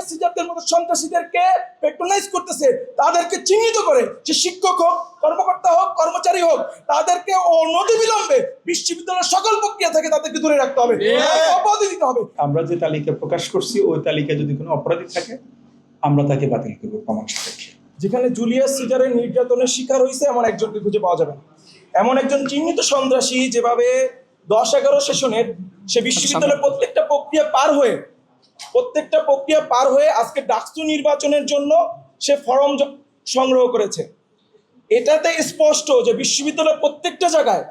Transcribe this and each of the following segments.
Julius সিজারদের মতো সন্ত্রাসীদেরকে patronise করতেছে, তাদেরকে চিহ্নিত করে, সে শিক্ষক হোক, কর্মকর্তা হোক, কর্মচারী হোক, তাদেরকে অনতিবিলম্বে বিশ্ববিদ্যালয়ের সকল প্রক্রিয়া থেকে তাদেরকে দূরে রাখতে হবে, অব্যাহতি দিতে হবে। আমরা যে তালিকা প্রকাশ করছি ওই তালিকায় যদি কোনো অপরাধী থাকে আমরা তাকে বাতিল করবো প্রমাণ সাপেক্ষে। যেখানে জুলিয়াস সিজারের নির্যাতনের শিকার হয়েছে এমন একজনকে খুঁজে পাওয়া যাবে না। এমন একজন চিহ্নিত সন্ত্রাসী যেভাবে 10-11 সেশনের সে বিশ্ববিদ্যালয়ের প্রত্যেকটা প্রক্রিয়া পার হয়ে আজকে ডাকসু নির্বাচনের জন্য সে ফর্ম সংগ্রহ করেছে। এটাতে স্পষ্ট যে বিশ্ববিদ্যালয়ের প্রত্যেকটা জায়গায়,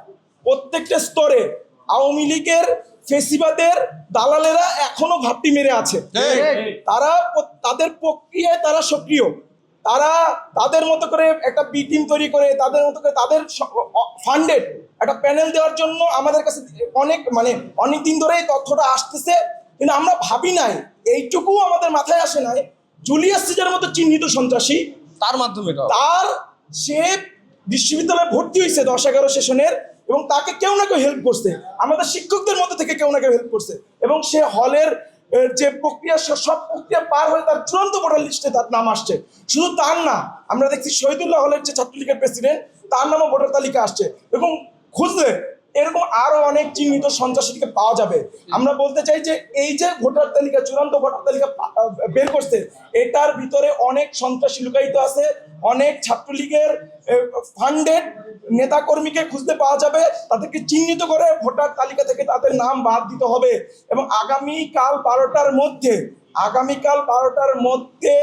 প্রত্যেকটা স্তরে আওয়ামী লীগের ফেসিবাদের দালালেরা এখনো ঘাপটি মেরে আছে। তারা তাদের প্রক্রিয়ায় তারা সক্রিয়, তারা তাদের মতো করে একটা বি টিম তৈরি করে, তাদের মতো করে তাদের ফান্ডেড একটা প্যানেল দেওয়ার জন্য আমাদের কাছে অনেক দিন ধরে এই তথ্যটা আসতেছে, কিন্তু আমরা ভাবি নাই, এইটুকু আমাদের মাথায় আসে নাই, জুলিয়াস সিজারের মতো চিহ্নিত সন্ত্রাসী তার মাধ্যমে সে বিশ্ববিদ্যালয়ে ভর্তি হয়েছে 10-11 সেশনের, এবং তাকে কেউ না কেউ হেল্প করছে, আমাদের শিক্ষকদের মধ্যে থেকে কেউ না কেউ হেল্প করছে, এবং সে হলের যে প্রক্রিয়া সব প্রক্রিয়া পার হয়ে তার চূড়ান্ত ভোটার লিস্টে তার নাম আসছে। শুধু তার না, আমরা দেখছি শহীদুল্লাহ হলের যে ছাত্রলীগের প্রেসিডেন্ট, তার নামও ভোটার তালিকা আসছে, এবং খুঁজলে এরকম আরো অনেক চিহ্নিত সন্ত্রাসীকে পাওয়া যাবে। আমরা বলতে চাই যে এই যে ভোটার তালিকা, চূড়ান্ত ভোটার তালিকা বের করছে, এটার ভিতরে অনেক সন্ত্রাসী লুকায়িত আছে, অনেক ছাত্রলীগের ফান্ডেড নেতাকর্মীকে খুঁজতে পাওয়া যাবে, তাদেরকে চিহ্নিত করে ভোটার তালিকা থেকে তাদের নাম বাদ দিতে হবে, এবং আগামীকাল 12টার মধ্যে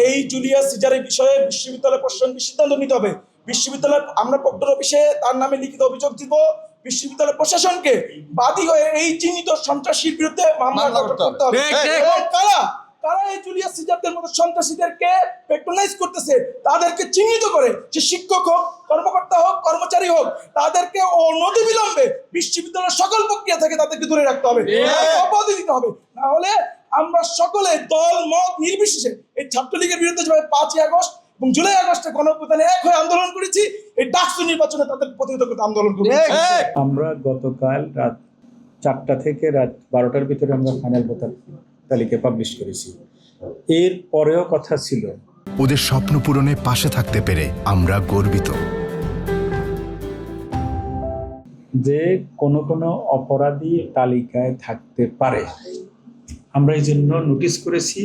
এই জুলিয়াস সিজারের বিষয়ে বিশ্ববিদ্যালয় প্রশাসনকে সিদ্ধান্ত নিতে হবে। বিশ্ববিদ্যালয়, আমরা প্রক্টর অফিসে তার নামে লিখিত অভিযোগ দিব, বিশ্ববিদ্যালয় প্রশাসনকে বাদী হয়ে এই চিহ্নিত সন্ত্রাসীর বিরুদ্ধে মামলা করতে হবে। এবং তারা এই জুলিয়াস সিজারদের মতো সন্ত্রাসীদেরকে পেট্রোনাইজ করতেছে, তাদেরকে চিহ্নিত করে, সে শিক্ষক হোক, কর্মকর্তা হোক, কর্মচারী হোক, তাদেরকে অনতিবিলম্বে বিশ্ববিদ্যালয়ের সকল প্রক্রিয়া থেকে তাদেরকে দূরে রাখতে হবে, অব্যাহতি দিতে হবে। না হলে আমরা সকলে দল মত নির্বিশেষে এই ছাত্রলীগের বিরুদ্ধে যেভাবে 5ই আগস্ট এবং জুলাই আগস্টে গণঅভ্যুত্থানে এক হয়ে আন্দোলন করেছি, এই ডাকসু নির্বাচনে তাদের প্রতিহত করতে আন্দোলন করেছি। আমরা গতকাল রাত 4টা থেকে রাত 12টার ভিতরে আমরা ফাইনাল ভোটার তালিকা পাবলিশ করেছি। এর পরেও কথা ছিল, ওদের স্বপ্ন পূরণে পাশে থাকতে পেরে আমরা গর্বিত। যে কোনো অপরাধী তালিকায় থাকতে পারে, আমরা এই জন্য নোটিশ করেছি।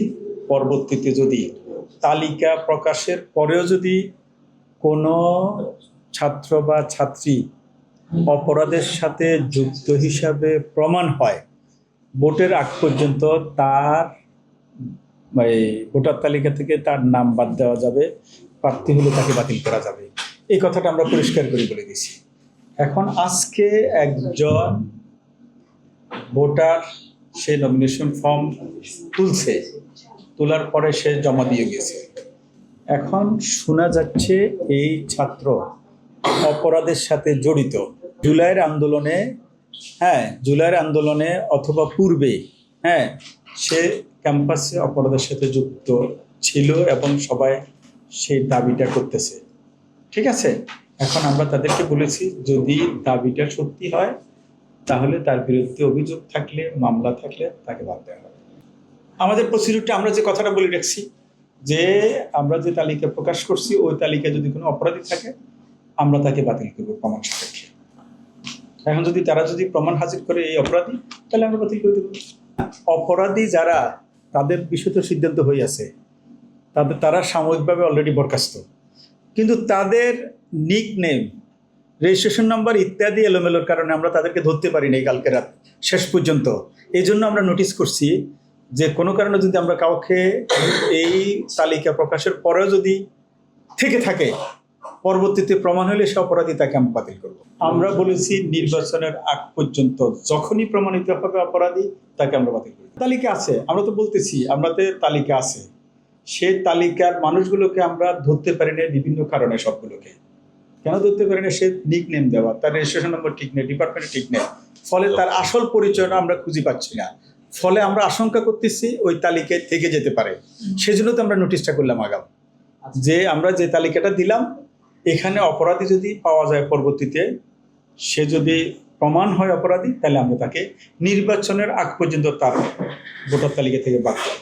পরবর্তীতে যদি তালিকা প্রকাশের পরেও যদি কোনো ছাত্র বা ছাত্রী অপরাধের সাথে যুক্ত হিসাবে প্রমাণ হয়, ভোটের আগ পর্যন্ত তার ভোটার তালিকা থেকে তার নাম বাদ দেওয়া যাবে, প্রার্থী হলে তাকে বাতিল করা যাবে। এই কথাটা আমরা পরিষ্কার করে বলে দিয়েছি। এখন আজকে একজন ভোটার সে নমিনেশন ফর্ম তুলছে, তোলার পরে সে জমা দিয়ে গেছে। এখন শোনা যাচ্ছে এই ছাত্র অপরাধের সাথে জড়িত। জুলাইয়ের আন্দোলনে অথবা পূর্বে সে ক্যাম্পাসে অপরাধের সাথে যুক্ত ছিল এবং সবাই সেই দাবিটা করতেছে। ঠিক আছে, এখন আমরা তাদেরকে বলেছি যদি দাবিটা সত্যি হয় তাহলে তার বিরুদ্ধে অভিযোগ থাকলে, মামলা থাকলে তাকে বাদ দেওয়া হবে। আমাদের প্রসিডিউরটা আমরা যে কথাটা বলে রাখছি যে আমরা যে তালিকা প্রকাশ করছি ওই তালিকায় যদি কোনো অপরাধী থাকে আমরা তাকে বাতিল করবো প্রমাণ সাপেক্ষে। এখন তারা যদি প্রমাণ হাজির করে এই অপরাধী, তাহলে আমরা বাতিল করে দেবো। অপরাধী যারা, তাদের বিষয়ে তো সিদ্ধান্ত হয়ে আছে, তারা সাময়িকভাবে অলরেডি বরখাস্ত, কিন্তু তাদের নিক নেম, রেজিস্ট্রেশন নাম্বার ইত্যাদি এলোমেলোর কারণে আমরা তাদেরকে ধরতে পারি নাই কালকে রাত শেষ পর্যন্ত। এই জন্য আমরা নোটিশ করছি যে কোনো কারণে যদি আমরা কাউকে এই তালিকা প্রকাশের পরেও যদি থেকে থাকে, পরবর্তীতে প্রমাণ হলে সে অপরাধী, তাকে আমরা বাতিল করবো। আমরা বলেছি নির্বাচনের আগ পর্যন্ত যখনই প্রমাণিত হবে অপরাধী, তাকে আমরা বাতিল করব। তালিকা আছে, আমরা তো বলতেছি আমাদের তালিকা আছে, সে তালিকার মানুষগুলোকে আমরা ধরতে পারি না বিভিন্ন কারণে। সবগুলোকে কেন ধরতে পারি না? সে নিক নেম দেওয়া, তার রেজিস্ট্রেশন নম্বর ঠিক নেই, ডিপার্টমেন্ট ঠিক নেই, ফলে তার আসল পরিচয়টা আমরা খুঁজে পাচ্ছি না। ফলে আমরা আশঙ্কা করতেছি ওই তালিকায় থেকে যেতে পারে। সেজন্য তো আমরা নোটিশটা করলাম আগাম, যে আমরা যে তালিকাটা দিলাম এখানে অপরাধী যদি পাওয়া যায় পরবর্তীতে, সে যদি প্রমাণ হয় অপরাধী, তাহলে আমরা তাকে নির্বাচনের আগ পর্যন্ত তার ভোটার তালিকা থেকে বাদ দেব।